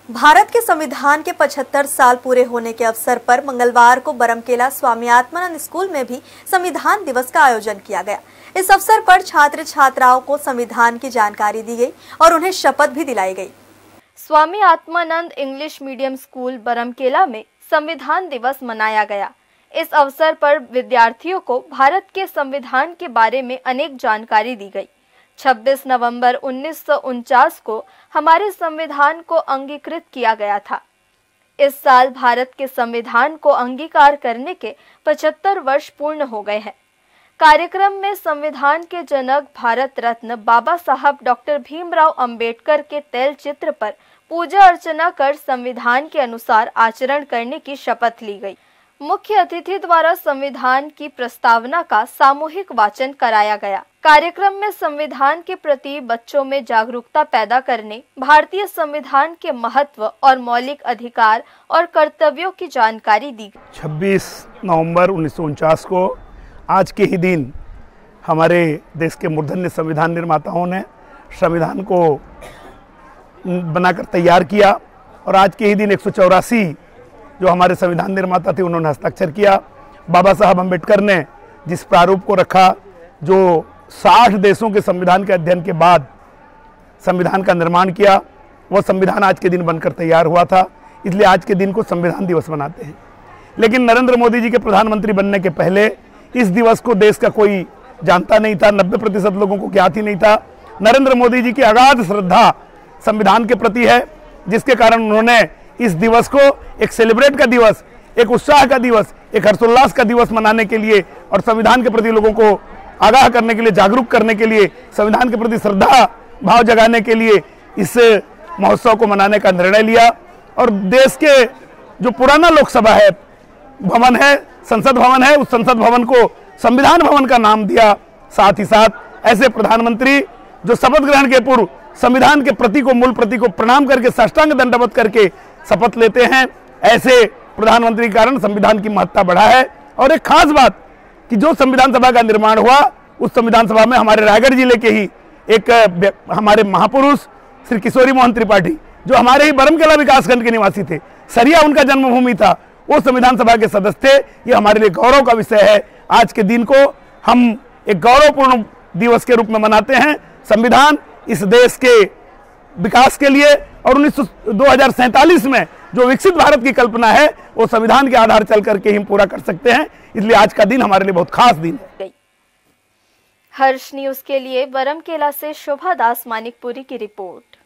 भारत के संविधान के 75 साल पूरे होने के अवसर पर मंगलवार को बरमकेला स्वामी आत्मानंद स्कूल में भी संविधान दिवस का आयोजन किया गया। इस अवसर पर छात्र छात्राओं को संविधान की जानकारी दी गई और उन्हें शपथ भी दिलाई गई। Swami Atmanand English medium school Baramkela में संविधान दिवस मनाया गया। इस अवसर पर विद्यार्थियों को भारत के संविधान के बारे में अनेक जानकारी दी गई। 26 नवंबर 1949 को हमारे संविधान को अंगीकृत किया गया था। इस साल भारत के संविधान को अंगीकार करने के 75 वर्ष पूर्ण हो गए हैं। कार्यक्रम में संविधान के जनक भारत रत्न बाबा साहब डॉक्टर भीमराव अंबेडकर के तैल चित्र पर पूजा अर्चना कर संविधान के अनुसार आचरण करने की शपथ ली गई। मुख्य अतिथि द्वारा संविधान की प्रस्तावना का सामूहिक वाचन कराया गया। कार्यक्रम में संविधान के प्रति बच्चों में जागरूकता पैदा करने, भारतीय संविधान के महत्व और मौलिक अधिकार और कर्तव्यों की जानकारी दी। 26 नवंबर 1949 को आज के ही दिन हमारे देश के मूर्धन्य संविधान निर्माताओं ने संविधान को बनाकर तैयार किया और आज के ही दिन 184 जो हमारे संविधान निर्माता थे उन्होंने हस्ताक्षर किया। बाबा साहब अम्बेडकर ने जिस प्रारूप को रखा, जो 60 देशों के संविधान के अध्ययन के बाद संविधान का निर्माण किया, वह संविधान आज के दिन बनकर तैयार हुआ था। इसलिए आज के दिन को संविधान दिवस मनाते हैं। लेकिन नरेंद्र मोदी जी के प्रधानमंत्री बनने के पहले इस दिवस को देश का कोई जानता नहीं था। 90% लोगों को ज्ञात ही नहीं था। नरेंद्र मोदी जी की अगाध श्रद्धा संविधान के प्रति है, जिसके कारण उन्होंने इस दिवस को एक सेलिब्रेट का दिवस, एक उत्साह का दिवस, एक हर्षोल्लास का दिवस मनाने के लिए और संविधान के प्रति लोगों को आगाह करने के लिए, जागरूक करने के लिए, संविधान के प्रति श्रद्धा भाव जगाने के लिए इस महोत्सव को मनाने का निर्णय लिया। और देश के जो पुराना लोकसभा है भवन है, संसद भवन है, उस संसद भवन को संविधान भवन का नाम दिया। साथ ही साथ ऐसे प्रधानमंत्री जो शपथ ग्रहण के पूर्व संविधान के प्रति को, मूल प्रति को प्रणाम करके, साष्टांग दंडवत करके शपथ लेते हैं, ऐसे प्रधानमंत्री के कारण संविधान की महत्ता बढ़ा है। और एक खास बात कि जो संविधान सभा का निर्माण हुआ, उस संविधान सभा में हमारे रायगढ़ जिले के ही एक हमारे महापुरुष श्री किशोरी मोहन त्रिपाठी, जो हमारे ही बरमकेला विकासखंड के निवासी थे, सरिया उनका जन्मभूमि था, वो संविधान सभा के सदस्य थे। ये हमारे लिए गौरव का विषय है। आज के दिन को हम एक गौरवपूर्ण दिवस के रूप में मनाते हैं। संविधान इस देश के विकास के लिए और 2047 में जो विकसित भारत की कल्पना है, वो संविधान के आधार चल करके ही हम पूरा कर सकते हैं। इसलिए आज का दिन हमारे लिए बहुत खास दिन है। हर्ष न्यूज के लिए बरमकेला से शोभा दास मानिकपुरी की रिपोर्ट।